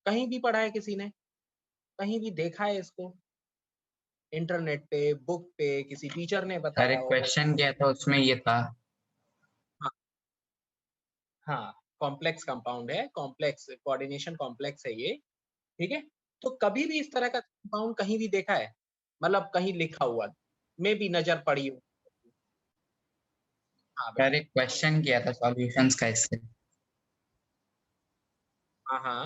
कहीं भी पढ़ा है किसी ने, कहीं भी देखा है इसको, इंटरनेट पे, बुक पे, किसी टीचर ने सर बताया एक हो? क्वेश्चन किया था उसमें ये था। हाँ हाँ, कॉम्प्लेक्स कंपाउंड है, कॉम्प्लेक्स कोऑर्डिनेशन कॉम्प्लेक्स है ये, ठीक है। तो कभी भी इस तरह का कंपाउंड कहीं भी देखा है, मतलब कहीं लिखा हुआ, में भी नजर पड़ी हो? हाँ सर बेटा। एक क्वेश्चन किया था सॉल्यूशंस का इससे। हाँ हाँ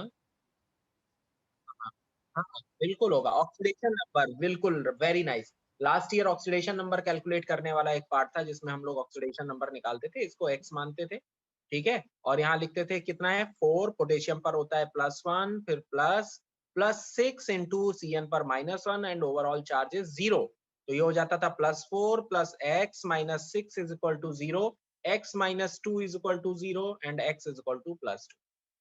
हाँ हाँ, बिल्कुल होगा ऑक्सीडेशन नंबर, बिल्कुल, very nice. Last year oxidation number calculate करने वाला एक पार्ट था जिसमें हम लोग ऑक्सीडेशन नंबर निकालते थे, इसको एक्स मानते थे, ठीक है। और यहाँ लिखते थे कितना है, 4, पोटेशियम पर होता है +1, फिर +6 इंटू CN पर -1 एंड ओवरऑल चार्ज इज 0। तो ये हो जाता था +4 + x - 6 is equal to 0, x - 2 is equal to 0 and x is equal to +2।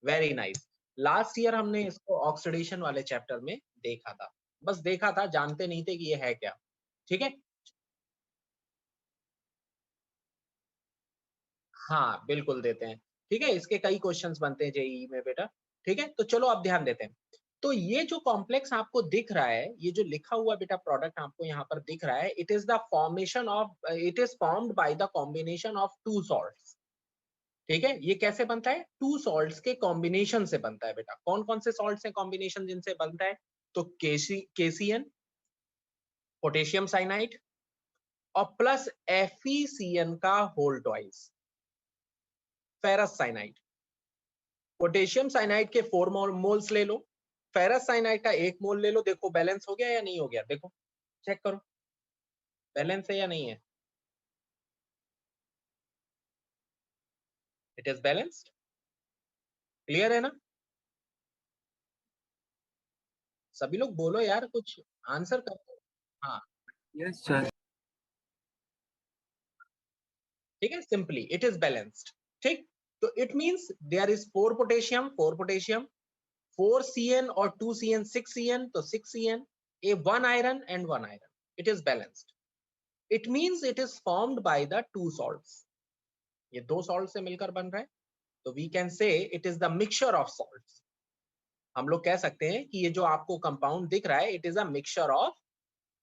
Very nice. Last year हमने इसको ऑक्सीडेशन वाले चैप्टर में देखा था, बस देखा था, जानते नहीं थे कि ये है क्या, ठीक है। हाँ बिल्कुल देते हैं, ठीक है, इसके कई क्वेश्चंस बनते हैं जेईई में बेटा, ठीक है। तो चलो अब ध्यान देते हैं। तो ये जो कॉम्प्लेक्स आपको दिख रहा है, ये जो लिखा हुआ बेटा प्रोडक्ट आपको यहाँ पर दिख रहा है, it is the formation of, it is formed by the combination of two salts, ठीक है। ये कैसे बनता है, टू सॉल्ट्स के कॉम्बिनेशन से बनता है बेटा। कौन कौन से सॉल्ट्स हैं कॉम्बिनेशन जिनसे बनता है, तो KCN, पोटेशियम साइनाइड, और प्लस FeCN का whole twice, ferrous cyanide. Potassium cyanide के 4 मोल्स ले लो, फेरस साइनाइड का 1 मोल ले लो, देखो बैलेंस हो गया या नहीं हो गया, देखो चेक करो बैलेंस है या नहीं है। इट इज बैलेंस्ड, क्लियर है ना? सभी लोग बोलो यार, कुछ आंसर करो। हाँ यस सर। ठीक है, सिंपली इट इज बैलेंस्ड, ठीक। तो it means there is 4 potassium 4 CN और 2 CN 6 CN, तो 6 CN, a 1 iron and 1 iron, it is balanced, it means it is formed by the 2 salts, ये 2 salt से मिलकर बन रहा है, तो we can say it is the mixture of salts. हम लोग कह सकते हैं कि ये जो आपको कंपाउंड दिख रहा है, it is a mixture of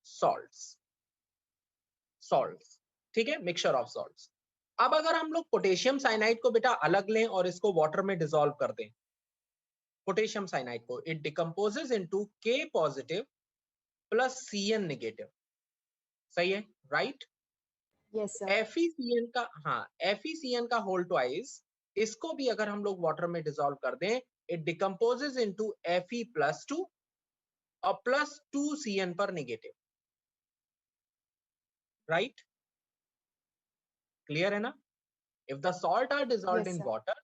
salts, salts, ठीक है, मिक्सचर ऑफ सॉल्ट्स। अब अगर हम लोग पोटेशियम साइनाइड को बेटा अलग लें और इसको वाटर में डिसॉल्व कर दें, पोटेशियम साइनाइड को, it decomposes into K positive plus CN negative, सही है, राइट। Yes sir. FeCN का, हाँ, FeCN का होल ट्वाइस, इसको भी अगर हम लोग वाटर में डिसॉल्व कर दें, इट डिकम्पोजेस इनटू Fe+2 और +2 CN पर नेगेटिव, राइट, क्लियर है ना? If the salt are dissolved yes in sir. Water,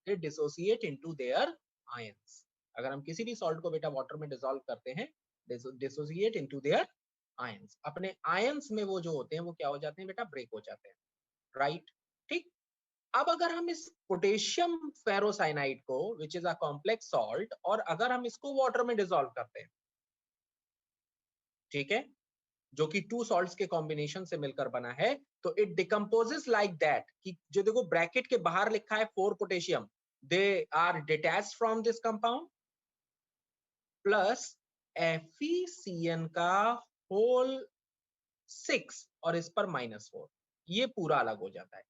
they dissociate into their ions. अगर हम किसी भी सॉल्ट को बेटा वाटर में डिसॉल्व करते हैं, डिसोसिएट इनटू देयर आयंस, अपने आयंस में वो जो होते हैं वो क्या हो जाते हैं बेटा, ब्रेक हो जाते हैं, राइट, ठीक। अब अगर हम इस पोटेशियम फेरोसाइनाइड को, which is a complex salt, और अगर हम इसको वाटर में डिसॉल्व करते हैं, ठीक है, जो कि 2 salts के कॉम्बिनेशन से मिलकर बना है, तो इट डिकम्पोजेस लाइक दैट, कि जो देखो ब्रैकेट के बाहर लिखा है 4 potassium, they are detached from this compound, plus FeCN का होल 6 और इस पर -4, ये पूरा अलग हो जाता है।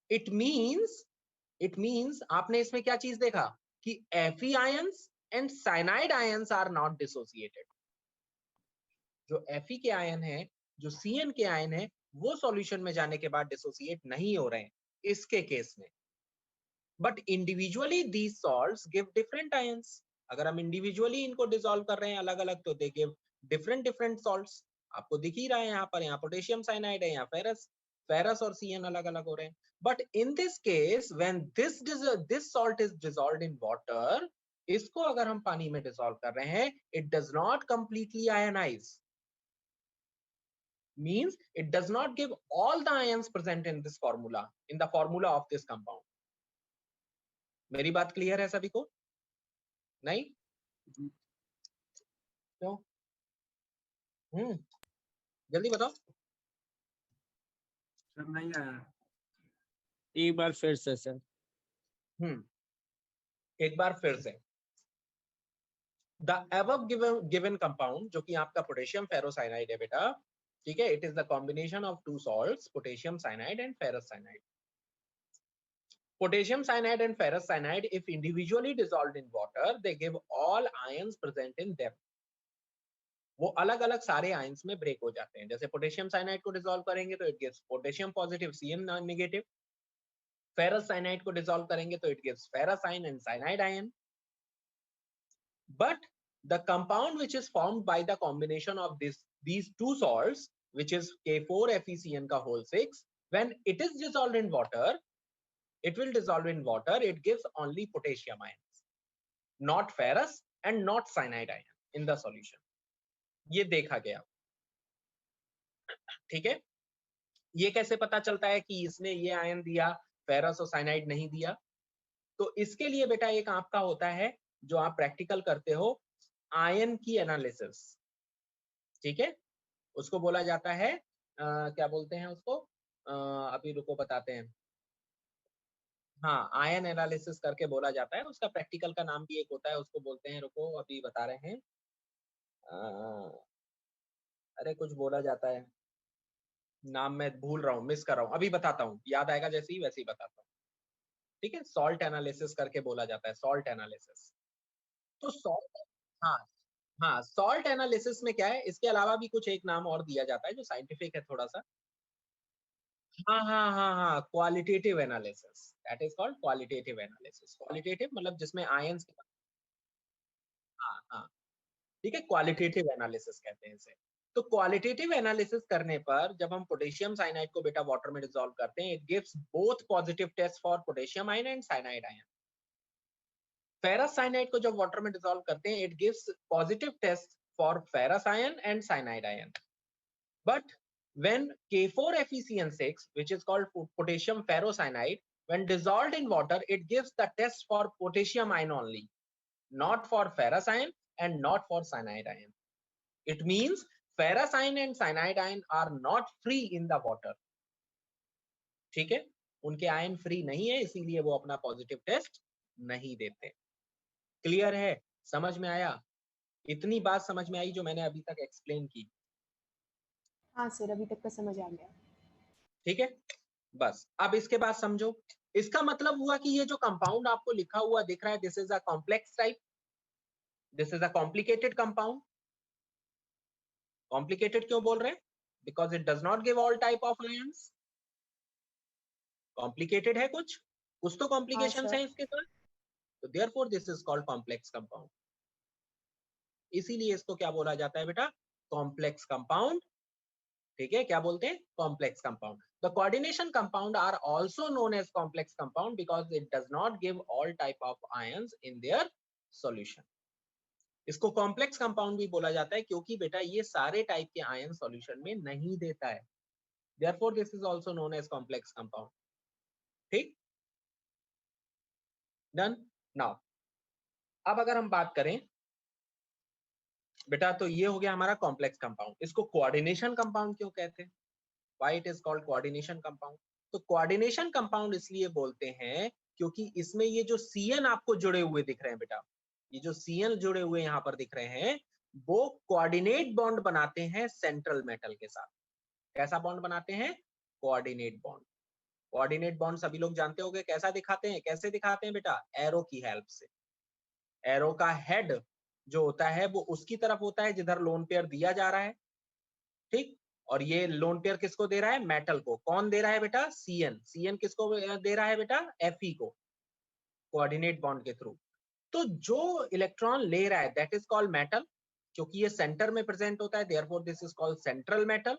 इट मींस, आपने इसमें क्या चीज देखा कि Fe ions and cyanide ions are not dissociated. जो Fe के आयन है, जो CN के आयन है, वो सॉल्यूशन में जाने के बाद डिसोसिएट नहीं हो रहे हैं इसके केस में, but individually these salts give different ions. अगर हम इंडिविजुअली इनको डिसॉल्व कर रहे हैं अलग अलग, तो they give different different salts. आपको दिख ही रहा है यहाँ पर, यहाँ पोटेशियम साइनाइड है, यहाँ फेरस, फेरस और CN अलग अलग हो रहे हैं। But in this case when this salt is dissolved in water, इसको अगर हम पानी में डिसॉल्व कर रहे हैं, it does not completely ionize, means it does not give all the ions present in this formula, in the formula of this compound। मेरी बात क्लियर है सभी को? नहीं तो जल्दी बताओ। सर नहीं आया। एक बार फिर से सर। एक बार फिर से, द above given compound जो कि आपका पोटेशियम फेरोसाइनाइड है बेटा, ठीक है, it is the combination of two salts potassium cyanide and ferrous cyanide. Potassium cyanide and ferrous cyanide, if individually dissolved in water, they give all ions present in them. वो अलग अलग सारे ions में break हो जाते हैं. जैसे potassium cyanide को डिसॉल्व करेंगे तो it gives potassium positive Cn negative. Ferrous cyanide को डिसॉल्व करेंगे तो it gives ferrous ion and cyanide ion. But the compound which is formed by the combination of these two salts, which is K4FeCN का whole 6, when it is dissolved in water, it will dissolve in water, it gives only potassium ions, not ferrous and not cyanide ion in the solution. ये देखा गया. ठीक है, ये कैसे पता चलता है कि इसने ये आयन दिया, फेरस और साइनाइड नहीं दिया? तो इसके लिए बेटा एक आपका होता है जो आप प्रैक्टिकल करते हो, आयन की एनालिसिस. ठीक है, उसको बोला जाता है क्या बोलते हैं उसको, अभी रुको बताते हैं. हाँ, आयन एनालिसिस करके बोला जाता है. उसका प्रैक्टिकल का नाम भी एक होता है, उसको बोलते हैं, रुको अभी बता रहे हैं. अरे कुछ बोला जाता है, नाम मैं भूल रहा हूँ, मिस कर रहा हूँ, अभी बताता हूँ, याद आएगा जैसे ही वैसे ही बताता हूँ. ठीक है, सॉल्ट एनालिसिस करके बोला जाता है, सॉल्ट एनालिसिस. तो सॉल्ट, हाँ हाँ, सॉल्ट एनालिसिस में क्या है, इसके अलावा भी कुछ एक नाम और दिया जाता है जो साइंटिफिक है थोड़ा सा. हाँ हाँ हाँ हाँ, qualitative analysis, that is called qualitative analysis. Qualitative मतलब जिसमें आयंस, हाँ हाँ, ठीक है, क्वालिटेटिव एनालिसिस कहते हैं इसे. तो क्वालिटेटिव एनालिसिस करने पर जब हम पोटेशियम साइनाइड को बेटा वाटर में डिसॉल्व करते हैं, it gives both positive test for potassium ion and cyanide ion. Ferrous cyanide को जब वाटर में डिसॉल्व करते हैं, it gives positive test for ferrous ion and cyanide ion. But when K4FeCN6, which is called potassium ferrocyanide, when dissolved in water, it gives the test for potassium ion only, not for ferrous ion and not for cyanide ion. It means ferrous ion and cyanide ion are not free in the water. ठीक है, उनके ion free नहीं है, इसीलिए वो अपना positive test नहीं देते. क्लियर है, समझ में आया? इतनी बात समझ में आई जो मैंने अभी तक एक्सप्लेन की. हाँ सर, अभी तक का समझ आ गया. ठीक है, बस अब इसके बाद समझो. इसका मतलब हुआ कि ये जो कंपाउंड आपको लिखा हुआ दिख रहा है, this is a complex type, this is a complicated compound. Complicated क्यों बोल रहे हैं? Because it does not give all type of ions. Complicated है, कुछ कुछ तो कॉम्प्लिकेशंस हैं इसके साथ, तो therefore this is called complex compound. इसीलिए इसको क्या बोला जाता है बेटा? Complex compound. ठीक है, क्या बोलते हैं? Complex compound. The coordination compound are also known as complex compound because it does not give all type of ions in their solution. इसको कॉम्प्लेक्स कंपाउंड भी बोला जाता है क्योंकि बेटा ये सारे टाइप के आयन सॉल्यूशन में नहीं देता है. Therefore this is also known as complex compound. ठीक, डन. नाउ अब अगर हम बात करें बेटा, तो ये हो गया हमारा कॉम्प्लेक्स कंपाउंड. इसको कोऑर्डिनेशन कंपाउंड क्यों कहते हैं? Why it is called coordination compound? तो कोऑर्डिनेशन कंपाउंड इसलिए बोलते हैं क्योंकि इसमें ये जो CN आपको जुड़े हुए दिख रहे हैं बेटा, ये जो CN जुड़े हुए यहाँ पर दिख रहे हैं, वो कोऑर्डिनेट बॉन्ड बनाते हैं सेंट्रल मेटल के साथ. कैसा बॉन्ड बनाते हैं? Coordinate bond. कोऑर्डिनेट बॉन्ड सभी लोग जानते होंगे कैसा दिखाते हैं, कैसे दिखाते हैं बेटा? एरो की हेल्प से. एरो का हेड जो होता है वो उसकी तरफ होता है जिधर लोन पेयर दिया जा रहा है. ठीक, और ये लोन पेयर किसको दे रहा है? मेटल को. कौन दे रहा है बेटा? CN. CN किसको दे रहा है बेटा? Fe को, कोऑर्डिनेट बॉन्ड के थ्रू. तो जो इलेक्ट्रॉन ले रहा है दैट इज कॉल्ड मेटल, क्योंकि ये सेंटर में प्रेजेंट होता है, therefore this is called central metal.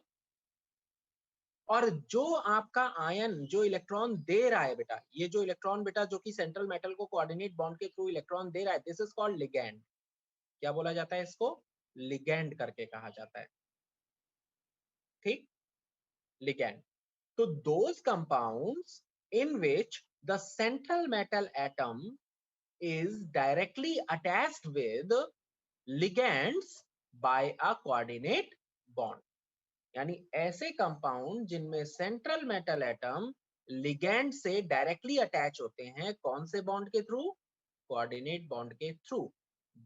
और जो आपका आयन जो इलेक्ट्रॉन दे रहा है बेटा, ये जो इलेक्ट्रॉन बेटा जो कि सेंट्रल मेटल को कोऑर्डिनेट बॉन्ड के थ्रू इलेक्ट्रॉन दे रहा है, दिस इज कॉल्ड लिगैंड. क्या बोला जाता है इसको? लिगैंड करके कहा जाता है. ठीक, ligand. So those compounds in which the central metal atom is directly attached with ligands by a coordinate bond. यानी ऐसे कंपाउंड जिनमें सेंट्रल मेटल एटम लिगैंड से डायरेक्टली अटैच होते हैं, कौन से बॉन्ड के थ्रू? कोऑर्डिनेट बॉन्ड के through.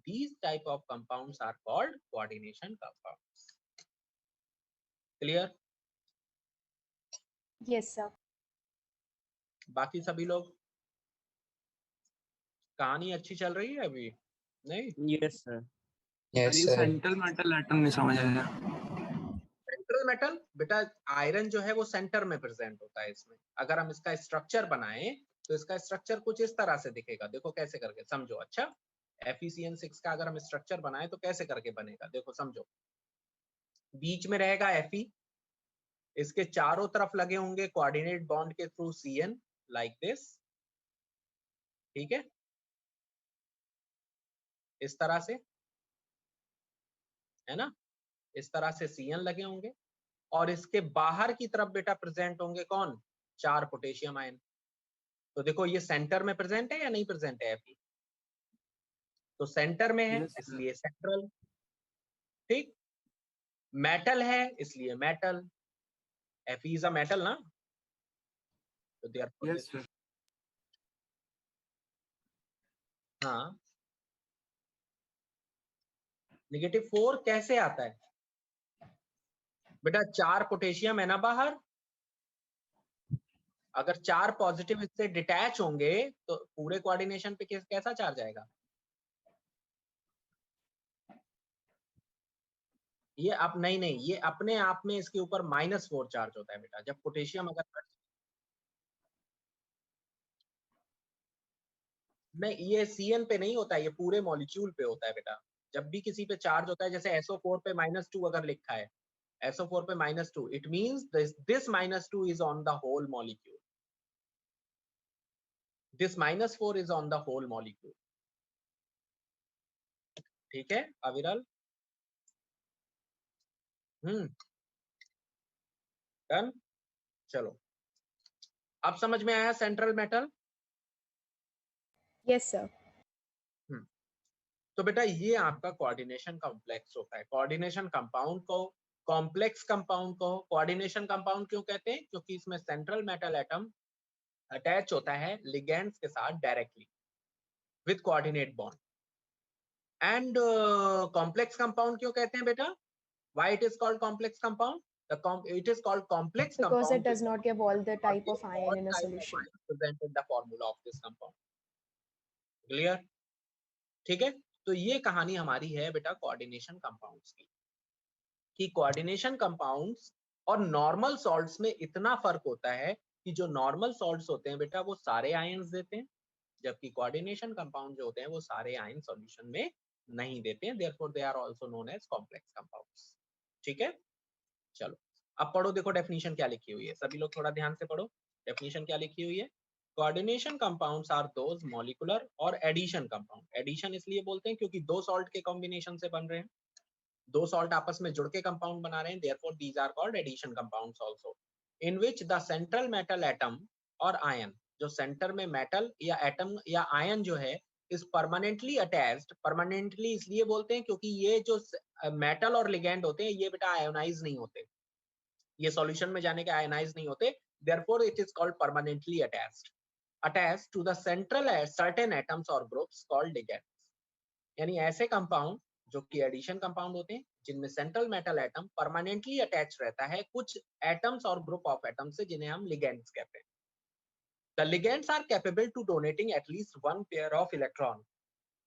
these type of compounds are called coordination compounds. Clear? Yes, sir. बाकी सभी लोग, कहानी अच्छी चल रही है अभी? नहीं? Yes sir. यस ये सर। सेंट्रल मेटल एटम नहीं समझ आया। सेंट्रल मेटल बेटा, आयरन जो है वो सेंटर में प्रेजेंट होता है इसमें। अगर हम इसका स्ट्रक्चर बनाएं तो इसका स्ट्रक्चर कुछ इस तरह से दिखेगा। देखो कैसे करके समझो। अच्छा, FeCN6 का अगर हम स्ट्रक्चर बनाएं तो कैसे करके बनेगा, देखो समझो। बीच में रहेगा Fe, इसके चारों तरफ लगे होंगे कोऑर्डिनेट बॉन्ड के थ्रू Cn, लाइक दिस, ठीक है, इस तरह से, है ना, इस तरह से Cn लगे होंगे। और इसके बाहर की तरफ बेटा प्रेजेंट होंगे कौन? 4 पोटेशियम आयन। तो देखो ये सेंटर में प्रेजेंट है या नहीं प्रेजेंट है Fe? तो सेंटर में है Yes, sir. इसलिए सेंट्रल, ठीक। मेटल है इसलिए metal, Fe is a metal ना, तो देयरफॉर यस सर। हाँ। -4 कैसे आता है बेटा? 4 पोटेशियम है ना बाहर, अगर 4 पॉजिटिव इससे डिटैच होंगे तो पूरे कोऑर्डिनेशन पे कैसा चार्ज आएगा? ये आप नहीं, ये अपने आप में इसके ऊपर -4 चार्ज होता है बेटा, जब पोटेशियम अगर नहीं, ये Cn पे नहीं होता है, ये पूरे मॉलिक्यूल पे होता है बेटा। जब भी किसी पे चार्ज होता है, जैसे SO4 पे -2 अगर लिखा है, SO4 पे -2, it means this -2 is on the whole molecule, this -4 is on the whole molecule, ठीक है अविरल? डन। चलो, अब समझ में आया सेंट्रल मेटल? Yes, sir. तो बेटा ये आपका कोऑर्डिनेशन कॉम्प्लेक्स होता है। कोऑर्डिनेशन कंपाउंड को कॉम्प्लेक्स कंपाउंड को कोऑर्डिनेशन कंपाउंड क्यों कहते हैं? क्योंकि इसमें सेंट्रल मेटल एटम अटैच होता है लिगेंड्स के साथ directly with coordinate bond. And complex compound क्यों कहते हैं बेटा? Why it is called complex compound? It is called complex Because compound it does not give all the type of ion in a solution. present in the formula of this compound. Clear? ठीक है, तो ये कहानी हमारी है बेटा coordination compounds की, कि कोऑर्डिनेशन कंपाउंड्स और नॉर्मल सॉल्ट्स में इतना फर्क होता है कि जो नॉर्मल सॉल्ट्स होते हैं बेटा वो सारे आयंस देते हैं, जबकि कोऑर्डिनेशन कंपाउंड जो होते हैं वो सारे आयन सॉल्यूशन में नहीं देते हैं, therefore they are also known as complex compounds. ठीक है, चलो अब पढ़ो, देखो डेफिनेशन क्या लिखी हुई है, सभी लोग थोड़ा ध्यान से पढ़ो। डेफिनेशन क्या लिखी हुई है? Coordination compounds are those molecular और एडिशन कंपाउंड। एडिशन इसलिए बोलते हैं क्योंकि दो सॉल्ट के कॉम्बिनेशन से बन रहे हैं, दो सॉल्ट आपस में जुड़ के कंपाउंड बना रहे हैं, therefore these are called addition compounds also, in which the central metal atom और आयन, जो सेंटर में मेटल या एटम या आयन जो है, इज परमानेंटली अटैच्ड। परमानेंटली इसलिए बोलते हैं क्योंकि ये जो मेटल और लिगेंड होते हैं ये बेटा आयोनाइज नहीं होते, ये सॉल्यूशन में जाने के आयोनाइज नहीं होते, therefore it is called permanently attached to the central certain atoms or groups called ligands। यानी ऐसे कंपाउंड जो कि एडिशन कंपाउंड होते हैं जिनमें central metal atom permanently attach रहता है कुछ एटम्स और ग्रुप ऑफ एटम्स से, जिन्हें हम लिगेंड्स कहते हैं। The ligands are capable to donating at least one pair of electron।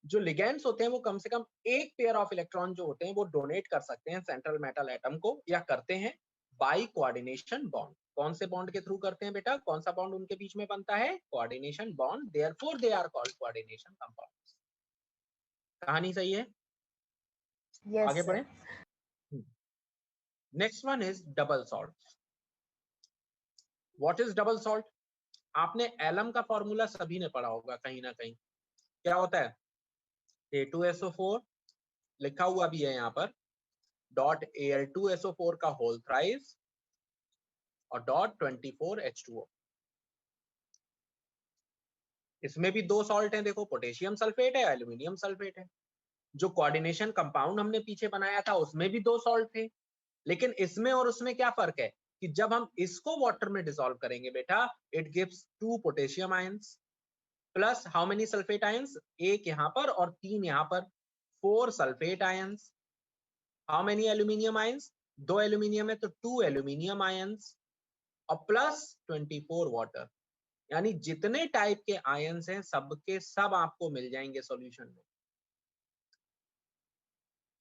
जो लिगेंड्स होते हैं वो कम से कम एक पेयर ऑफ इलेक्ट्रॉन जो होते हैं वो डोनेट कर सकते हैं सेंट्रल मेटल एटम को, या करते हैं बाई कोऑर्डिनेशन बॉन्ड। कौन से बॉन्ड के थ्रू करते हैं बेटा? कौन सा बॉन्ड उनके बीच में बनता है? Coordination bond, therefore they are called coordination compounds. कहानी सही है? Yes, आगे sir. बढ़ें। Next one is double salt. What is double salt? आपने एलम का फॉर्मूला सभी ने पढ़ा होगा कहीं ना कहीं। क्या होता है? A2SO4 लिखा हुआ भी है यहाँ पर, डॉट Al2SO4 का होल थ्राइस और डॉट 24H2O। इसमें भी दो सॉल्ट हैं, देखो पोटेशियम सल्फेट है, एल्यूमिनियम सल्फेट है। जो कोऑर्डिनेशन कंपाउंड हमने पीछे बनाया था उसमें भी दो सॉल्ट थे, लेकिन इसमें और उसमें क्या फर्क है कि जब हम इसको वाटर में डिसॉल्व करेंगे बेटा, it gives 2 potassium ions plus how many sulphate ions? एक यहाँ पर और 3 यहाँ पर। 4 sulphate ions. How many aluminium ions? 2 aluminium है तो 2 एल्यूमिनियम आयंस और प्लस 24 वाटर। यानी जितने टाइप के आयंस हैं सबके सब आपको मिल जाएंगे सॉल्यूशन में।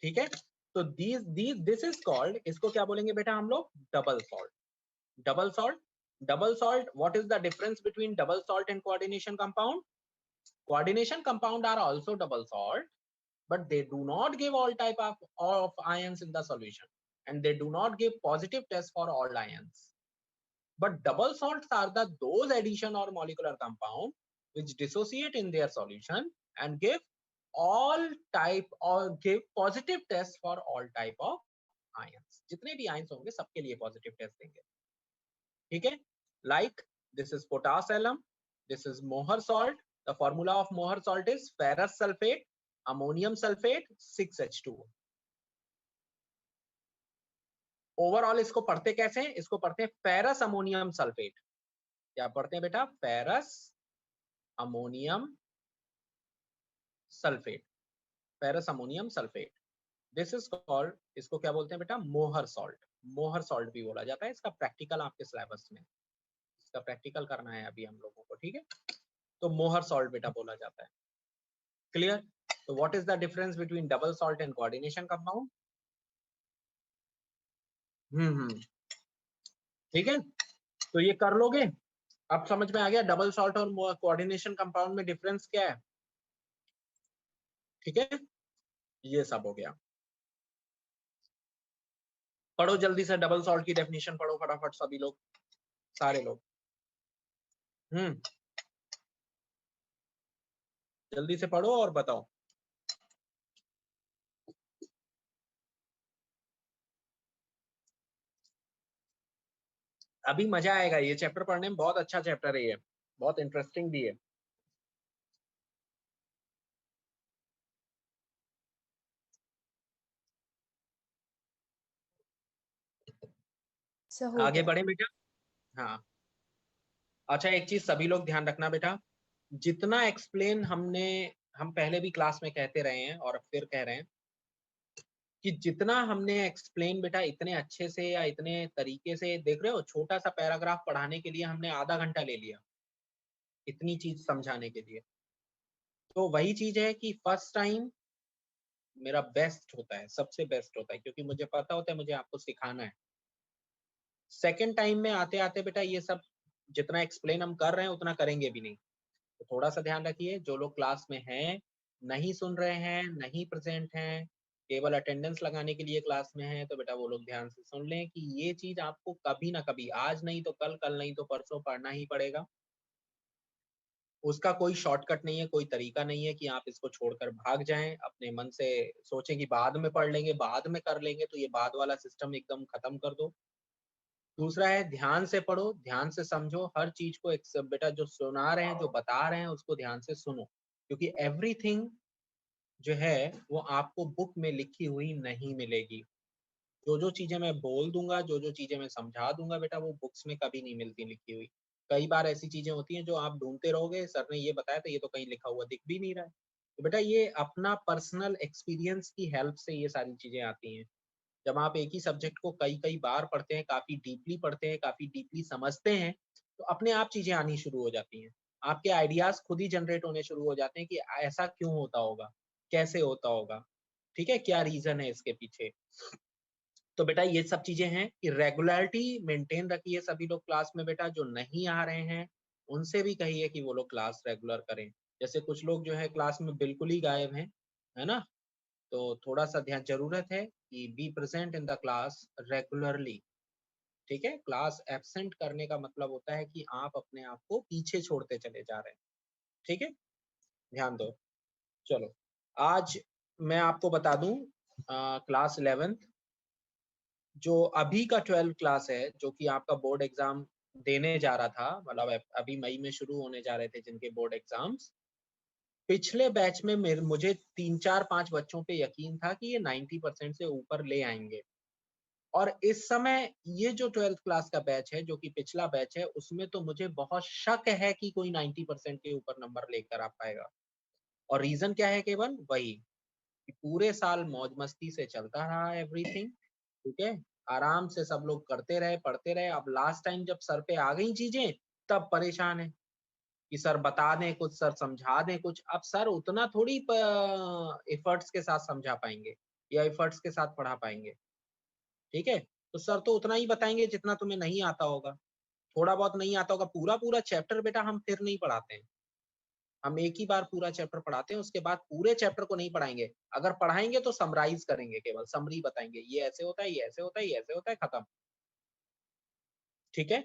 ठीक है, तो दिस इज कॉल्ड, इसको क्या बोलेंगे बेटा हम लोग? Double salt. Double salt, double salt, what is the difference between double salt and coordination compound? Coordination compound are also double salt, but they do not give all type of ions in the solution, and they do not give positive test for all ions. But double salts are those addition or molecular compound which dissociate in their solution and give all type or give positive test for all type of ions. जितने भी ions होंगे सबके लिए positive test देंगे। ठीक है, like this is potash alum, this is Mohr salt. The formula of Mohr salt is ferrous sulfate, ammonium sulfate, 6H2O. Overall इसको पढ़ते कैसे हैं? इसको पढ़ते हैं फेरस अमोनियम सल्फेट। क्या पढ़ते हैं बेटा? Ferrous ammonium sulphate, ferrous ammonium sulphate. This is called, इसको क्या बोलते हैं बेटा? मोहर सॉल्ट। मोहर सॉल्ट भी बोला जाता है। इसका प्रैक्टिकल आपके सिलेबस में, इसका प्रैक्टिकल करना है अभी हम लोगों को। ठीक है, तो मोहर सॉल्ट बेटा बोला जाता है। क्लियर? तो what is the difference between double salt and coordination compound? ठीक है, तो ये कर लोगे। अब समझ में आ गया डबल सॉल्ट और कोऑर्डिनेशन कंपाउंड में डिफरेंस क्या है। ठीक है, ये सब हो गया। पढ़ो जल्दी से, डबल सॉल्ट की डेफिनेशन पढ़ो फटाफट सभी लोग, सारे लोग। जल्दी से पढ़ो और बताओ। अभी मजा आएगा, ये चैप्टर पढ़ने में बहुत अच्छा चैप्टर है, ये बहुत इंटरेस्टिंग भी है। आगे बढ़े बेटा। हाँ, अच्छा एक चीज सभी लोग ध्यान रखना बेटा, जितना एक्सप्लेन हम पहले भी क्लास में कहते रहे हैं और फिर कह रहे हैं कि जितना हमने एक्सप्लेन बेटा इतने अच्छे से या इतने तरीके से, देख रहे हो छोटा सा पैराग्राफ पढ़ाने के लिए हमने आधा घंटा ले लिया इतनी चीज समझाने के लिए। तो वही चीज है कि फर्स्ट टाइम मेरा बेस्ट होता है, सबसे बेस्ट होता है, क्योंकि मुझे पता होता है मुझे आपको सिखाना है। सेकेंड टाइम में आते आते बेटा ये सब जितना एक्सप्लेन हम कर रहे हैं उतना करेंगे भी नहीं। तो थोड़ा सा ध्यान रखिए, जो लोग क्लास में हैं, नहीं सुन रहे हैं, नहीं प्रेजेंट हैं, केवल अटेंडेंस लगाने के लिए क्लास में हैं, तो बेटा वो लोग ध्यान से सुन लें कि ये चीज आपको कभी ना कभी, आज नहीं तो कल, कल नहीं तो परसों पढ़ना ही पड़ेगा। उसका कोई शॉर्टकट नहीं है, कोई तरीका नहीं है कि आप इसको छोड़कर भाग जाएं, अपने मन से सोचें कि बाद में पढ़ लेंगे, बाद में कर लेंगे, तो ये बाद वाला सिस्टम एकदम खत्म कर दो। दूसरा है ध्यान से पढ़ो, ध्यान से समझो, हर चीज को एक बेटा जो सुना रहे हैं, जो बता रहे हैं उसको ध्यान से सुनो, क्योंकि एवरीथिंग जो है वो आपको बुक में लिखी हुई नहीं मिलेगी। जो जो चीजें मैं बोल दूंगा, जो जो चीजें मैं समझा दूंगा बेटा, वो बुक्स में कभी नहीं मिलती लिखी हुई। कई बार ऐसी चीजें होती हैं जो आप ढूंढते रहोगे, सर ने ये बताया था, ये तो कहीं लिखा हुआ दिख भी नहीं रहा है। तो बेटा ये अपना पर्सनल एक्सपीरियंस की हेल्प से ये सारी चीजें आती हैं। जब आप एक ही सब्जेक्ट को कई कई बार पढ़ते हैं, काफी डीपली पढ़ते हैं, काफी डीपली समझते हैं, तो अपने आप चीजें आनी शुरू हो जाती हैं। आपके आइडियाज खुद ही जनरेट होने शुरू हो जाते हैं कि ऐसा क्यों होता होगा, कैसे होता होगा, ठीक है, क्या रीजन है इसके पीछे। तो बेटा ये सब चीजें हैं कि रेगुलरिटी मेंटेन रखिए सभी लोग क्लास में बेटा। जो नहीं आ रहे हैं उनसे भी कहिए कि वो लोग क्लास रेगुलर करें। जैसे कुछ लोग जो है क्लास में बिल्कुल ही गायब हैं, है ना, तो थोड़ा सा ध्यान जरूरत है कि be present in the class regularly. ठीक है, क्लास एब्सेंट करने का मतलब होता है कि आप अपने आप को पीछे छोड़ते चले जा रहे हैं। ठीक है, ध्यान दो। चलो आज मैं आपको बता दूं, क्लास 11th जो अभी का 12th क्लास है, जो कि आपका बोर्ड एग्जाम देने जा रहा था, मतलब अभी मई में शुरू होने जा रहे थे जिनके बोर्ड एग्जाम्स, पिछले बैच में मुझे 3-4-5 बच्चों पे यकीन था कि ये 90% से ऊपर ले आएंगे। और इस समय ये जो 12th क्लास का बैच है, जो कि पिछला बैच है, उसमें तो मुझे बहुत शक है कि कोई 90% के ऊपर नंबर लेकर आ पाएगा। और रीजन क्या है? केवल वही कि पूरे साल मौज मस्ती से चलता रहा एवरीथिंग, ठीक है, आराम से सब लोग करते रहे, पढ़ते रहे। अब लास्ट टाइम जब सर पे आ गई चीजें तब परेशान है कि सर बता दें कुछ, सर समझा दें कुछ। अब सर उतना थोड़ी एफर्ट्स के साथ समझा पाएंगे या एफर्ट्स के साथ पढ़ा पाएंगे, ठीक है। तो सर तो उतना ही बताएंगे जितना तुम्हें नहीं आता होगा। थोड़ा बहुत नहीं आता होगा, पूरा पूरा चैप्टर बेटा हम फिर नहीं पढ़ाते हैं। हम एक ही बार पूरा चैप्टर पढ़ाते हैं, उसके बाद पूरे चैप्टर को नहीं पढ़ाएंगे। अगर पढ़ाएंगे तो समराइज करेंगे, केवल समरी बताएंगे, ये ऐसे होता है, ये ऐसे होता है, ये ऐसे होता है, खत्म, ठीक है।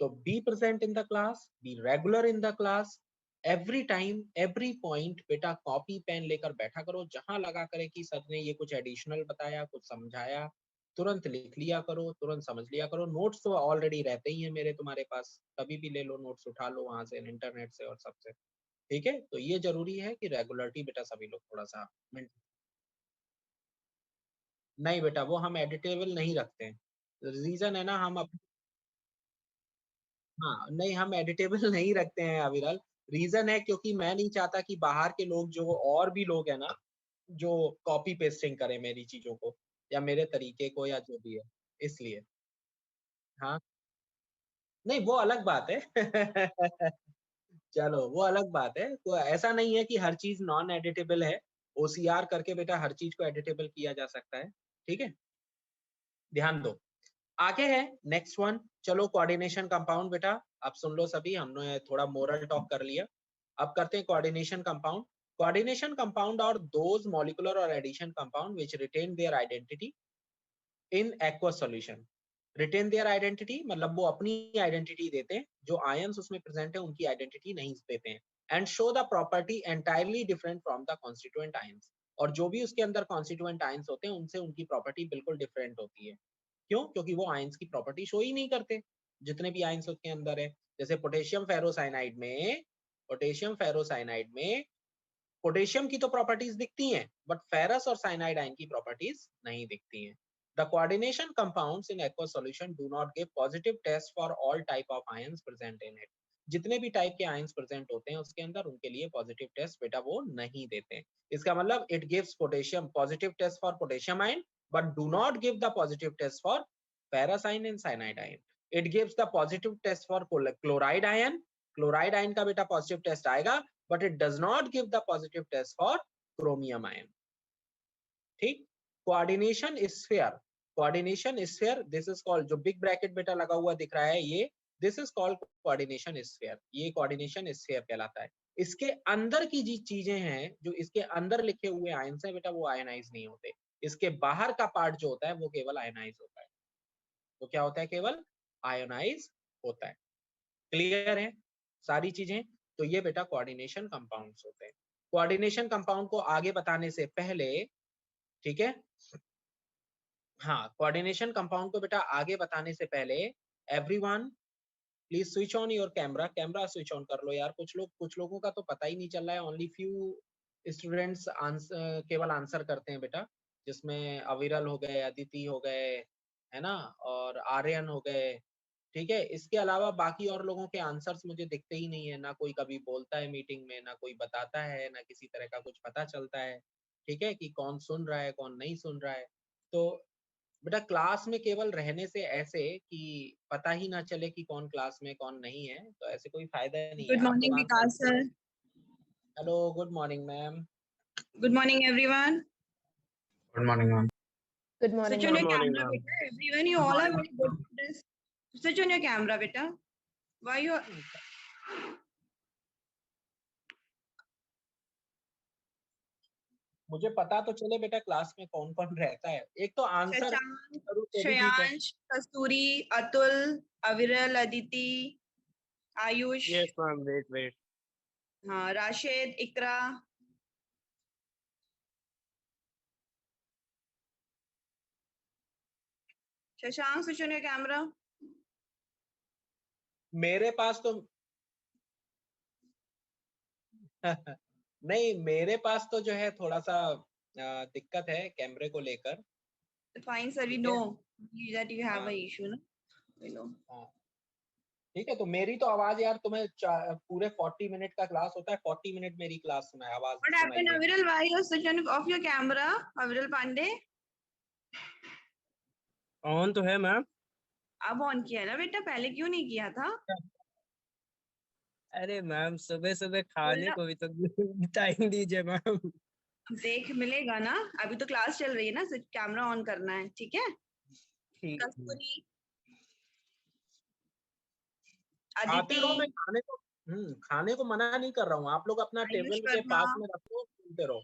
तो be present in the class, be regular in the class, every time every point बेटा कॉपी पेन लेकर बैठा करो। जहां लगा करे कि सर ने ये कुछ एडिशनल बताया, कुछ समझाया, तुरंत लिख लिया करो, तुरंत समझ लिया करो। नोट्स तो ऑलरेडी रहते ही हैं मेरे तुम्हारे पास, कभी भी ले लो नोट्स, उठा लो वहां से, इंटरनेट से और सबसे, ठीक है। तो ये जरूरी है कि रेगुलरिटी बेटा सभी लोग थोड़ा सा नहीं बेटा, वो हम एडिटेबल नहीं रखते हैं। रीजन है ना, हम हाँ नहीं, हम एडिटेबल नहीं रखते हैं अविरल। रीजन है क्योंकि मैं नहीं चाहता कि बाहर के लोग, जो और भी लोग हैं ना, जो कॉपी पेस्टिंग करें मेरी चीजों को या मेरे तरीके को या जो भी है, इसलिए। हाँ नहीं, वो अलग बात है। चलो वो अलग बात है। तो ऐसा नहीं है कि हर चीज नॉन एडिटेबल है। ओसीआर करके बेटा हर चीज को एडिटेबल किया जा सकता है, ठीक है, ध्यान दो। आगे है नेक्स्ट वन, चलो कोऑर्डिनेशन कंपाउंड बेटा। अब सुन लो सभी, हमने थोड़ा मोरल टॉक कर लिया, अब करते हैं कोऑर्डिनेशन कंपाउंड। कोऑर्डिनेशन कंपाउंड और दोज मॉलिक्यूलर और addition compound which retain their identity in aqueous solution. Retain their identity मतलब वो अपनी आइडेंटिटी देते हैं, जो आयंस उसमें प्रेजेंट है उनकी आइडेंटिटी नहीं देते हैं। And show the property entirely different from the constituent ions, और जो भी उसके अंदर कॉन्स्टिट्यूएंट आयंस होते हैं उनसे उनकी प्रॉपर्टी बिल्कुल डिफरेंट होती है। क्यों? क्योंकि वो आयंस की प्रॉपर्टी शो ही नहीं करते, जितने भी आयंस उसके अंदर है। जैसे पोटेशियम फेरोसाइनाइड में, पोटेशियम फेरोसाइनाइड में पोटेशियम की तो प्रॉपर्टीज दिखती हैं, बट फेरस और साइनाइड आयन की प्रॉपर्टीज नहीं दिखती हैं। The coordination compounds in aqueous solution do not give positive test for all type of ions present in it. जितने भी टाइप के आयंस प्रेजेंट होते हैं उसके अंदर, उनके लिए पॉजिटिव टेस्ट बेटा वो नहीं देते हैं। इसका मतलब it gives potassium positive test for potassium ion, but do not give the positive test for ferrous ion and cyanide ion. It gives the positive test for chloride ion, chloride ion का बेटा positive test आएगा, but it does not give the positive test for chromium ion, ठीक। Coordination sphere, coordination sphere this is called, जो big bracket बेटा लगा हुआ दिख रहा है ये, this is called coordination sphere, ये कोऑर्डिनेशन स्फीयर कहलाता है। इसके अंदर की जी चीजें हैं, जो इसके अंदर लिखे हुए आयंस हैं बेटा, वो आयनाइज नहीं होते। इसके बाहर का पार्ट जो होता है वो केवल आयनाइज होता है। तो क्या होता है? केवल आयोनाइज होता है। क्लियर है सारी चीजें? तो ये बेटा कोऑर्डिनेशन कंपाउंड्स होते हैं। कोऑर्डिनेशन कंपाउंड को आगे बताने से पहले, ठीक है, हाँ, कोऑर्डिनेशन कंपाउंड को बेटा आगे बताने से पहले everyone please switch on your camera, camera switch on कर लो यार। कुछ लोगों का तो पता ही नहीं चल रहा है, ओनली फ्यू स्टूडेंट्स आंसर, केवल आंसर करते हैं बेटा, जिसमें अविरल हो गए, अदिति हो गए, है ना, और आर्यन हो गए, ठीक है। इसके अलावा बाकी और लोगों के आंसर्स मुझे दिखते ही नहीं है, ना कोई कभी बोलता है मीटिंग में, ना कोई बताता है, ना किसी तरह का कुछ पता चलता है, ठीक है, कि कौन सुन रहा है कौन नहीं सुन रहा है। तो बेटा क्लास में केवल रहने से ऐसे कि पता ही ना चले कि कौन क्लास में कौन नहीं है, तो ऐसे कोई फायदा नहीं है। Good आप morning, लोग answer, Vikas sir. Hello good morning ma'am. Good morning, everyone. Good morning ma'am. Good morning, Switch on ma'am. your morning, camera, ma'am. beta. Everyone, you all are very good at this. Switch on your camera, beta. Why you? मुझे पता तो चले बेटा class में कौन कौन रहता है। एक तो आंसर Shashank, करूँ तो भी ठीक है। Shayansh, Kasturi, Atul, Aviral, Aditi, Ayush, Yes, ma'am. Wait. Rashid, Ikra. Shashank, switch on your camera. मेरे पास तो नहीं, मेरे पास तो जो है थोड़ा सा दिक्कत है कैमरे को लेकर। Fine, sir. We ठीक है, know that you have हाँ a issue, no? We know. हाँ ठीक है, तो मेरी तो आवाज यार तुम्हें पूरे 40 मिनट का क्लास होता है, 40 मिनट मेरी क्लास सुनाए, आवाज What सुनाई happened, देगी। Aviral? Why you switch off your camera, Aviral Pandey? On तो है मैम। अब ऑन किया ना बेटा, पहले क्यों नहीं किया था? अरे मैम सुबह सुबह खाने बोलना, को भी तो टाइम दीजिए मैम। देख मिलेगा ना, अभी तो क्लास चल रही है ना, कैमरा ऑन करना है, ठीक है? ठीक है। कस्तूरी, खाते रहो, अदिति, मैं खाने को मना नहीं कर रहा हूँ, आप लोग अपना आयुष टेबल के वर्मा, पास में रखो, सुनते रहो।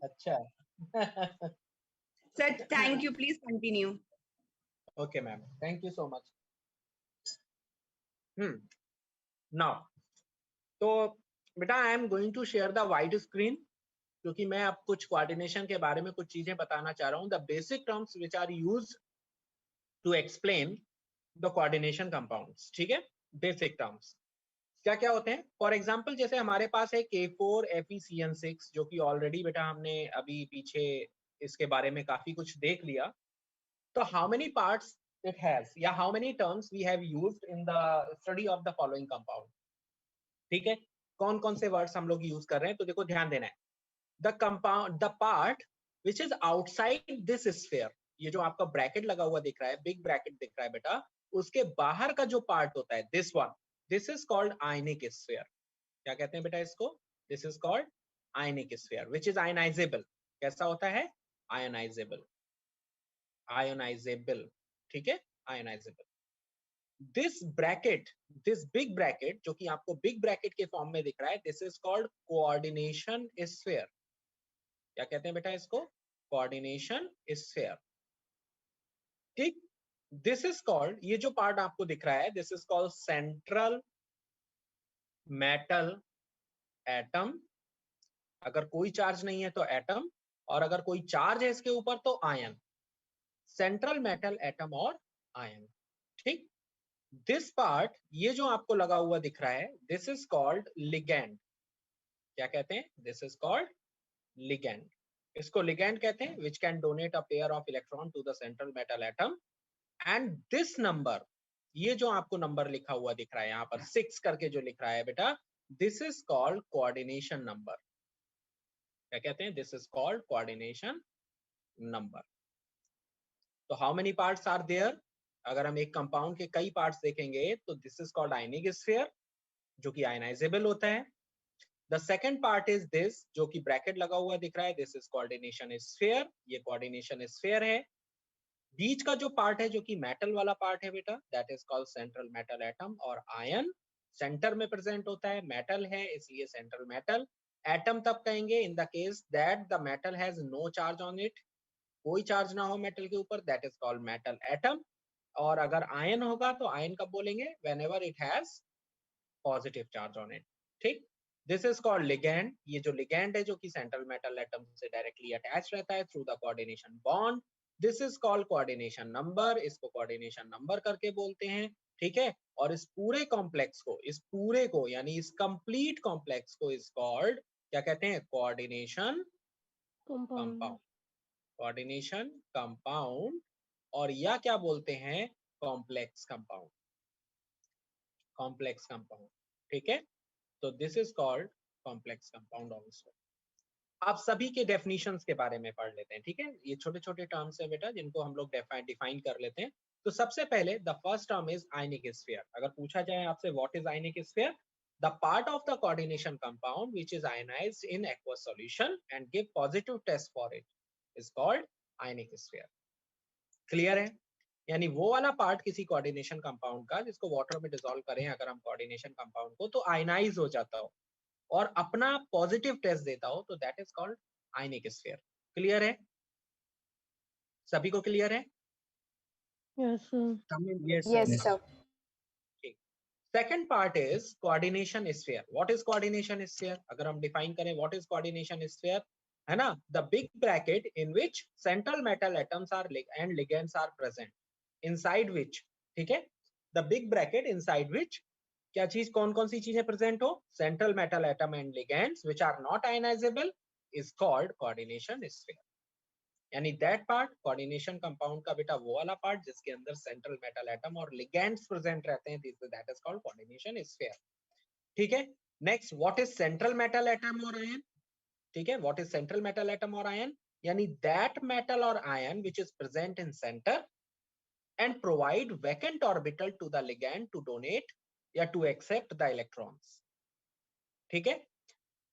अच्छा। Sir thank you, please continue. Okay ma'am, thank you so much. Now तो बेटा I am going to share the wide screen, क्योंकि मैं अब कुछ कोऑर्डिनेशन के बारे में कुछ चीजें बताना चाह रहा हूँ, the basic terms which are used to explain the coordination compounds. ठीक है, बेसिक टर्म्स क्या क्या होते हैं। फॉर एग्जांपल जैसे हमारे पास है K4FeCN6, जो कि ऑलरेडी बेटा हमने अभी पीछे इसके बारे में काफी कुछ देख लिया। तो how many parts it has, या how many terms we have used in the study of the following compound. ठीक है, कौन कौन से वर्ड्स हम लोग यूज कर रहे हैं, तो देखो ध्यान देना है। The compound, the part which is outside this sphere, ये जो आपका ब्रैकेट लगा हुआ दिख रहा है, बिग ब्रैकेट दिख रहा है बेटा, उसके बाहर का जो पार्ट होता है, this one, this is called ionic sphere. क्या कहते हैं बेटा इसको? This is called ionic sphere which is ionizable. कैसा होता है? Ionizable, ionizable. ठीक है, ionizable. This bracket, this big bracket जो कि आपको बिग ब्रैकेट के फॉर्म में दिख रहा है, this is called coordination sphere. क्या कहते हैं बेटा इसको? Coordination sphere. ठीक, दिस इज कॉल्ड, ये जो पार्ट आपको दिख रहा है, this is called central metal atom. अगर कोई चार्ज नहीं है तो एटम, और अगर कोई चार्ज है इसके ऊपर तो आयन। सेंट्रल मेटल एटम और आयन। ठीक, दिस पार्ट, ये जो आपको लगा हुआ दिख रहा है, दिस इज कॉल्ड लिगैंड। क्या कहते हैं? This is called ligand. इसको लिगैंड कहते हैं, which can donate a pair of electron to the central metal atom. And this number, ये जो आपको नंबर लिखा हुआ दिख रहा है यहाँ पर 6 करके जो लिख रहा है बेटा, this is called coordination number. क्या कहते हैं? This is called coordination number. तो how many parts are there? अगर हम एक कंपाउंड के कई पार्ट्स देखेंगे तो this is called ionic sphere, जो कि आयनाइजेबल होता है। The second part is this, जो कि ब्रैकेट लगा हुआ दिख रहा है, दिस इज कोऑर्डिनेशन स्फीयर, ये कोऑर्डिनेशन स्फीयर है। बीच का जो पार्ट है, जो कि मेटल वाला पार्ट है बेटा, that is called central metal atom और आयन। सेंटर में प्रेजेंट होता है, मेटल है इसलिए सेंट्रल मेटल। एटम तब कहेंगे in the case that the metal has no charge on it, कोई चार्ज ना हो मेटल के ऊपर, that is called metal atom. और अगर आयन होगा तो आयन कब बोलेंगे? Whenever it has positive charge on it. ठीक, दिस इज कॉल्ड लिगैंड। ये जो लिगैंड है, जो कि सेंट्रल मेटल एटम से डायरेक्टली अटैच रहता है through the coordination bond, this is called coordination number. इसको कोऑर्डिनेशन नंबर करके बोलते हैं। ठीक है, और इस पूरे कॉम्प्लेक्स को, इस पूरे को यानी इस कंप्लीट कॉम्प्लेक्स को इज कॉल्ड, क्या कहते हैं? Coordination compound. कोऑर्डिनेशन कंपाउंड, और या क्या बोलते हैं? Complex compound, complex compound. ठीक है, तो this is called complex compound also. आप सभी के डेफिनेशंस के बारे में पढ़ लेते हैं। ठीक है, ये छोटे छोटे टर्म्स है बेटा, जिनको हम लोग डिफाइन कर लेते हैं। तो सबसे पहले the first term is ionic sphere. अगर पूछा जाए आपसे what is ionic sphere, the part of the coordination compound which is ionized in aqueous solution and give positive test for it is called ionic sphere. Clear है? यानी वो वाला part किसी coordination compound का जिसको वाटर में dissolve करें अगर हम कोऑर्डिनेशन कंपाउंड को, तो आयनाइज हो जाता हो और अपना पॉजिटिव टेस्ट देता हो, तो that is called ionic sphere. Clear है? सभी को क्लियर है? Yes, sir. Yes Yes, sir. sir. ठीक, second part is coordination sphere. What is coordination sphere? अगर हम डिफाइन करें व्हाट इज कोऑर्डिनेशन स्फीयर, है ना, the big bracket in which central metal atoms are and ligands are present inside which. ठीक है, the big bracket inside which क्या चीज, कौन कौन सी चीजें प्रेजेंट हो? Central metal atom and ligands which are not ionisable is called coordination sphere. यानी दैट पार्ट कोऑर्डिनेशन कंपाउंड का बेटा वो वाला पार्ट जिसके अंदर सेंट्रल मेटल एटम और लिगेंड्स प्रेजेंट रहते हैं, that is called coordination sphere. ठीक है, next what is central metal atom और आयन। ठीक है, what is central metal atom और आयन, यानी दैट मेटल और ion which is present in center and provide vacant orbital to the ligand to donate या to accept the electrons. ठीक है,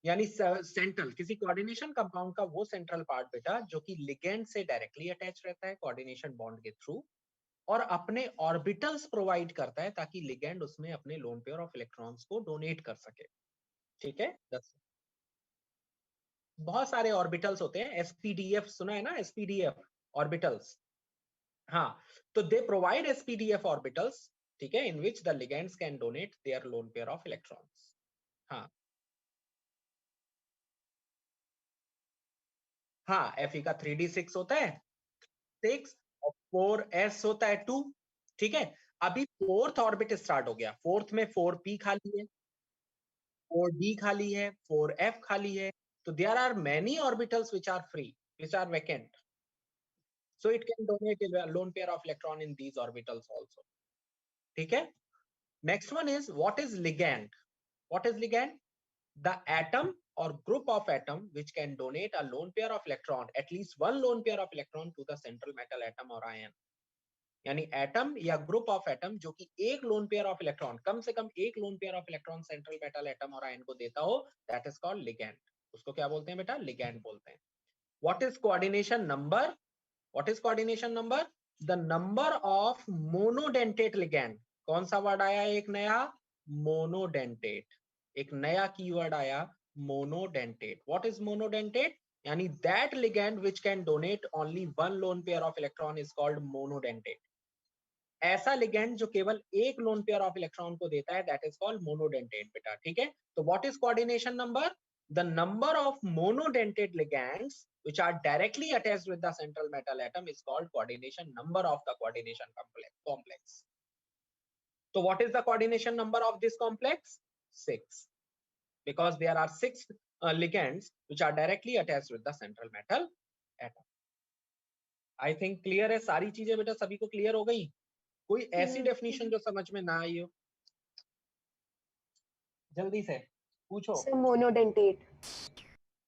यानी सेंट्रल किसी कोऑर्डिनेशन कंपाउंड का वो सेंट्रल पार्ट बेटा जो कि लिगेंड से डायरेक्टली अटैच रहता है कोऑर्डिनेशन बॉन्ड के थ्रू और अपने ऑर्बिटल्स प्रोवाइड करता है ताकि लिगेंड उसमें अपने लोन पेयर ऑफ इलेक्ट्रॉन्स को डोनेट कर सके। ठीक है, बहुत सारे ऑर्बिटल्स होते हैं, एसपीडीएफ सुना है ना, एसपीडीएफ ऑर्बिटल्स। हाँ, तो दे प्रोवाइड एसपीडीएफ ऑर्बिटल्स, ठीक है, in which the ligands can donate their lone pair of electrons. हाँ हाँ, Fe का 3d6 होता है 6 और 4s होता है 2। ठीक है, अभी फोर्थ ऑर्बिट स्टार्ट हो गया, फोर्थ में 4p खाली है, 4d खाली है, 4f खाली है, तो there are many orbitals which are free, which are vacant, so it can donate a lone pair of electron in these orbitals also। ठीक है, next one is what is ligand। what is ligand, the atom or group of atom which can donate a lone pair of electron, at least one lone pair of electron to the central metal atom or ion। यानी atom या group of atom जो कि एक loan pair of electron, कम से कम एक loan pair of electron central metal atom और ion को देता हो, दैट इज कॉल्ड लिगैंड। उसको क्या बोलते हैं बेटा, लिगैंड बोलते हैं। What is coordination number, what is coordination number, the number of monodentate ligand. कौन सा वर्ड आया एक नया, मोनोडेंटेट, एक नया कीवर्ड आया मोनोडेंटेट। व्हाट इज मोनोडेंटेट, यानी that ligand which can donate only one loan pair of electron is called monodentate. ऐसा लिगेंड जो केवल एक लोन पेयर ऑफ इलेक्ट्रॉन को देता है, दैट इज कॉल्ड मोनोडेंटेट बेटा। ठीक है, तो what is coordination number, the number of monodentate ligands which are directly attached with the central metal atom is called coordination number of the coordination complex। so what is the coordination number of this complex, 6, because there are 6 ligands which are directly attached with the central metal atom। I think clear है सारी चीजें बेटा, सभी को clear हो गई, कोई ऐसी Yes, डेफिनेशन जो समझ में ना आई हो, जल्दी से पूछो। Sir monodentate.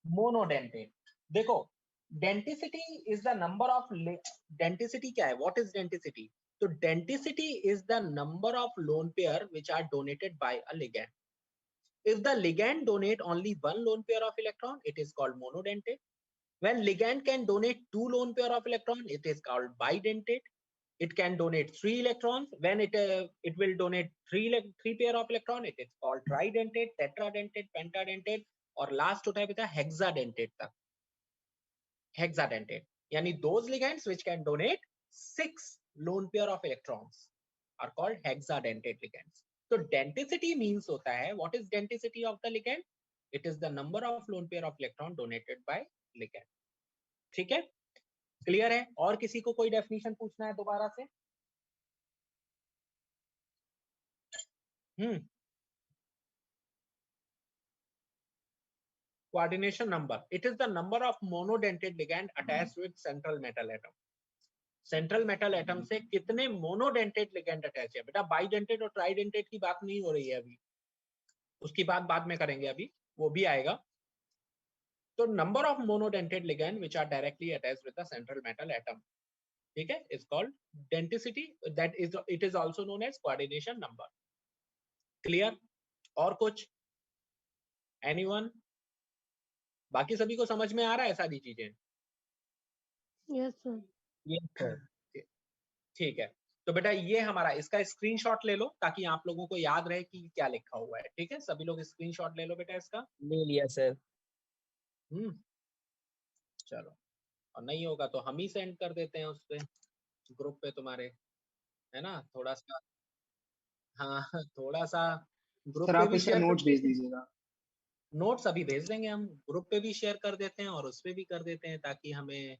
मोनोडेंटेट, देखो denticity is the number of, denticity क्या है, व्हाट इज डेंटिसिटी, तो denticity is the number of lone pair which are donated by a ligand. if the ligand donate only one lone pair of electron, it is called monodentate। when ligand can donate two lone pair of electron, it is called bidentate। it can donate 3 electrons, when it will donate 3 pair of electron, it is called tridentate, tetradentate, pentadentate, और last होता है बेटा hexadentate तक, hexadentate, यानी those ligands which can donate 6 lone pair of electrons are called hexadentate ligands। तो denticity means होता है, what is denticity of the ligand, it is the number of lone pair of electron donated by ligand। ठीक है, clear है, और किसी को कोई डेफिनेशन पूछना है दोबारा से। coordination number, it is the number of monodentate ligand attached with central metal atom। Central metal atom से कितने मोनोडेंटेट लिगेंड अटैच है बेटा, बाइडेंटेट और ट्राइडेंटेट की बात नहीं हो रही है अभी, उसकी बात बाद में करेंगे, अभी वो भी आएगा। तो number of monodentate ligand which are directly attached with the central metal atom, ठीक है, is called density, that is, it is also known as coordination number. Clear, और कुछ, एनीवन, बाकी सभी को समझ में आ रहा है सारी चीजें। yes, sir. ठीक है, तो बेटा ये हमारा, इसका स्क्रीनशॉट ले लो ताकि आप लोगों को याद रहे कि क्या लिखा हुआ है। ठीक है, सभी लोग स्क्रीनशॉट ले लो बेटा इसका। ले लिया सर। चलो, और नहीं होगा तो हम ही सेंड कर देते हैं उस पे, ग्रुप पे तुम्हारे, है ना, थोड़ा सा, हाँ थोड़ा सा ग्रुप सर पे आप भी इसका शेयर नोट्स भेज दीजिएगा। नोट्स अभी भेज देंगे हम, ग्रुप पे भी शेयर कर देते हैं और उस पे भी कर देते हैं ताकि हमें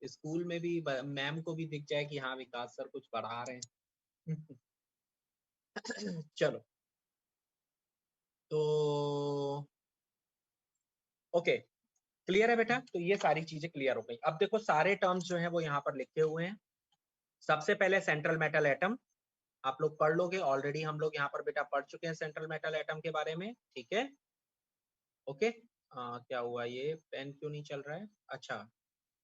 स्कूल में भी मैम को भी दिख जाए कि हाँ विकास सर कुछ पढ़ा रहे हैं। चलो, तो ओके, क्लियर है बेटा? तो ये सारी चीजें क्लियर हो गई। अब देखो सारे टर्म्स जो है वो यहाँ पर लिखे हुए हैं। सबसे पहले सेंट्रल मेटल एटम आप लोग पढ़ लोगे, ऑलरेडी हम लोग यहाँ पर बेटा पढ़ चुके हैं सेंट्रल मेटल एटम के बारे में, ठीक है? ओके, क्या हुआ, ये पेन क्यों नहीं चल रहा है? अच्छा,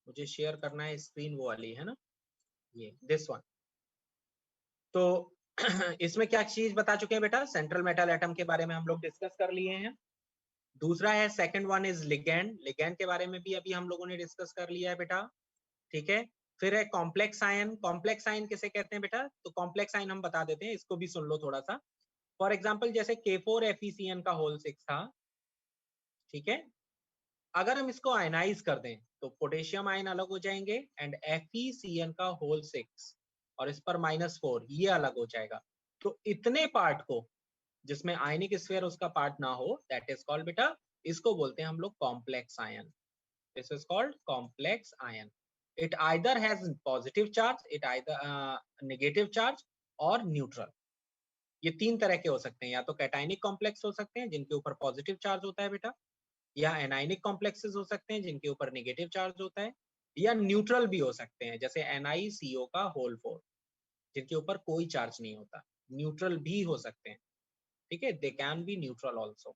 मुझे शेयर करना है स्क्रीन, वो वाली है ना, ये दिस वन। तो इसमें क्या चीज बता चुके हैं बेटा? सेंट्रल मेटल एटम के बारे में हम लोग डिस्कस कर लिए हैं। दूसरा है second one is ligand, ligand के बारे में भी अभी हम लोगों ने डिस्कस कर लिया है बेटा, ठीक है? फिर है कॉम्प्लेक्स आयन, कॉम्प्लेक्स आयन किसे कहते हैं बेटा? तो कॉम्प्लेक्स आयन हम बता देते हैं, इसको भी सुन लो थोड़ा सा। फॉर एग्जाम्पल जैसे K4FeCN का होल 6 था, ठीक है? अगर हम इसको आयनाइज कर दें तो पोटेशियम आयन अलग हो जाएंगे एंड FeCN का होल 6 और इस पर -4 ये अलग हो जाएगा। तो इतने पार्ट को जिसमें आयनिक स्फीयर उसका पार्ट ना हो, दैट इज कॉल्ड बेटा, इसको बोलते हैं हम लोग complex ion. This is called complex ion. It either has positive charge, it either negative charge और न्यूट्रल। ये तीन तरह के हो सकते हैं, या तो कैटाइनिक कॉम्प्लेक्स हो सकते हैं जिनके ऊपर पॉजिटिव चार्ज होता है बेटा, या एनाइनिक कॉम्प्लेक्सेस हो सकते हैं जिनके ऊपर नेगेटिव चार्ज होता है, या न्यूट्रल भी हो सकते हैं जैसे NiCO का होल 4 जिनके ऊपर कोई चार्ज नहीं होता, न्यूट्रल भी हो सकते हैं, ठीक है? They can be neutral also,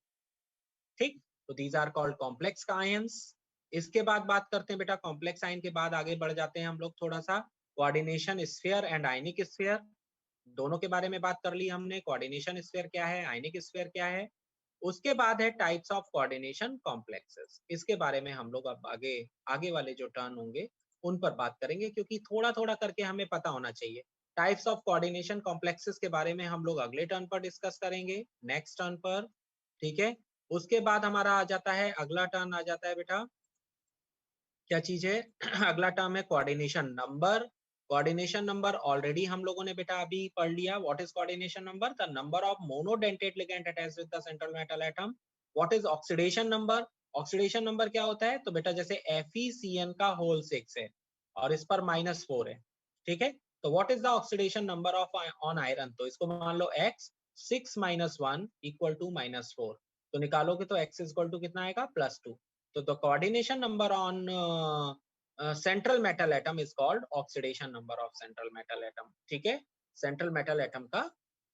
ठीक? तो these are called complex ions. इसके बाद बात करते हैं बेटा, कॉम्प्लेक्स आयन के बाद आगे बढ़ जाते हैं हम लोग थोड़ा सा, coordination sphere and ionic sphere, दोनों के बारे में बात कर ली हमने। कोऑर्डिनेशन स्फीयर क्या है, आयनिक स्फीयर क्या है। उसके बाद है टाइप्स ऑफ कोऑर्डिनेशन कॉम्प्लेक्सेस, इसके बारे में हम लोग अब आगे आगे वाले जो टर्न होंगे उन पर बात करेंगे, क्योंकि थोड़ा थोड़ा करके हमें पता होना चाहिए। टाइप्स ऑफ कोऑर्डिनेशन कॉम्प्लेक्सेस के बारे में हम लोग अगले टर्न पर डिस्कस करेंगे, नेक्स्ट टर्न पर, ठीक है? उसके बाद हमारा आ जाता है, अगला टर्न आ जाता है बेटा, क्या चीज है? अगला टर्म है coordination number. Coordination number already हम लोगों ने बेटा अभी पढ़ लिया। What is coordination number? The number of monodentate ligand attached with the central metal atom. What is oxidation number? Oxidation number क्या होता है? तो बेटा जैसे FeCN का होल 6 है और इस पर -4 है, ठीक है? तो what is the oxidation number of on iron? तो इसको मान लो X, 6 - 1 = -4, तो निकालोगे तो X = कितना आएगा? +2। So the coordination number on central metal atom is called oxidation number of central metal atom, ठीक है? central metal atom का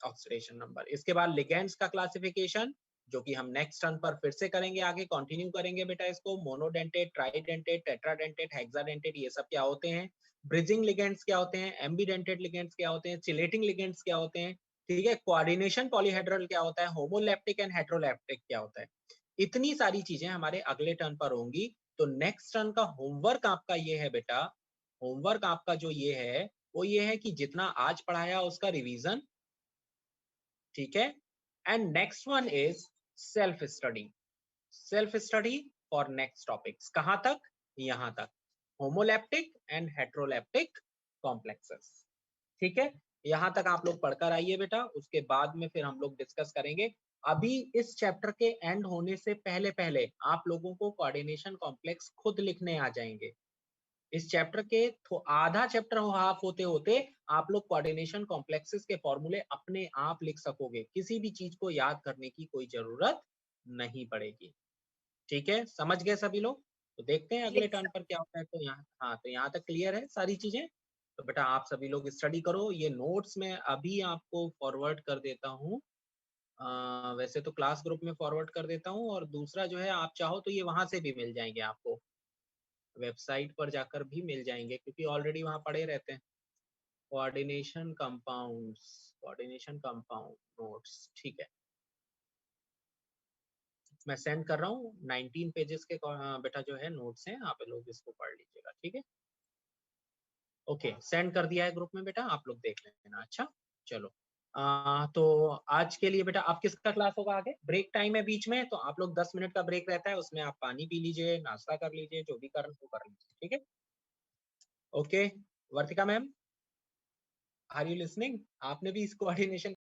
oxidation number। इसके बाद ligands का classification जो कि हम नेक्स्ट टर्न पर फिर से करेंगे, आगे कंटिन्यू करेंगे बेटा इसको। मोनोडेंटेट, ट्राइडेंटेट, टेट्राडेंटेट, हेक्साडेंटेट, ये सब क्या होते हैं? ब्रिजिंग लिगेंड्स क्या होते हैं? एम्बीडेंटेट लिगेंड्स क्या होते हैं? चिलेटिंग लिगेंड्स क्या होते हैं? ठीक है? कोऑर्डिनेशन पॉलीहेड्रल क्या होता है? होमोलैप्टिक एंड हेट्रोलैप्टिक क्या होता है? इतनी सारी चीजें हमारे अगले टर्न पर होंगी। तो नेक्स्ट टर्न का होमवर्क आपका ये है बेटा, होमवर्क आपका जो ये है वो ये है कि जितना आज पढ़ाया उसका रिवीजन, ठीक है? And next one is self study. Self study for next topics, कहां तक? यहां तक, होमोलैप्टिक एंड हेट्रोलैप्टिक कॉम्प्लेक्सेस, ठीक है? यहां तक आप लोग पढ़कर आइए बेटा, उसके बाद में फिर हम लोग डिस्कस करेंगे। अभी इस चैप्टर के एंड होने से पहले पहले आप लोगों को कोऑर्डिनेशन कॉम्प्लेक्स खुद लिखने आ जाएंगे। इस चैप्टर के आधा चैप्टर हाफ होते होते आप लोग कोऑर्डिनेशन कॉम्प्लेक्सेस के फॉर्मूले अपने आप लिख सकोगे, किसी भी चीज को याद करने की कोई जरूरत नहीं पड़ेगी, ठीक है? समझ गए सभी लोग? तो देखते हैं अगले Yes, टर्न पर क्या होता है। तो यहाँ, हाँ, तो यहाँ तक क्लियर है सारी चीजें। तो बेटा आप सभी लोग स्टडी करो, ये नोट्स में अभी आपको फॉरवर्ड कर देता हूँ। वैसे तो क्लास ग्रुप में फॉरवर्ड कर देता हूँ, और दूसरा जो है आप चाहो तो ये वहां से भी मिल जाएंगे आपको, वेबसाइट पर जाकर भी मिल जाएंगे, क्योंकि ऑलरेडी वहाँ पड़े रहते हैं। Coordination compounds, coordination compound notes, ठीक है? मैं सेंड कर रहा हूँ, 19 पेजेस के बेटा जो है नोट्स हैं, आप लोग इसको पढ़ लीजिएगा, ठीक है? ओके, सेंड कर दिया है ग्रुप में बेटा, आप लोग देख लेना। अच्छा चलो, तो आज के लिए बेटा अब किसका क्लास होगा आगे? ब्रेक टाइम है बीच में, तो आप लोग 10 मिनट का ब्रेक रहता है, उसमें आप पानी पी लीजिए, नाश्ता कर लीजिए, जो भी करना वो कर लीजिए, ठीक है? Okay, Vartika ma'am, are you listening? आपने भी इस कोऑर्डिनेशन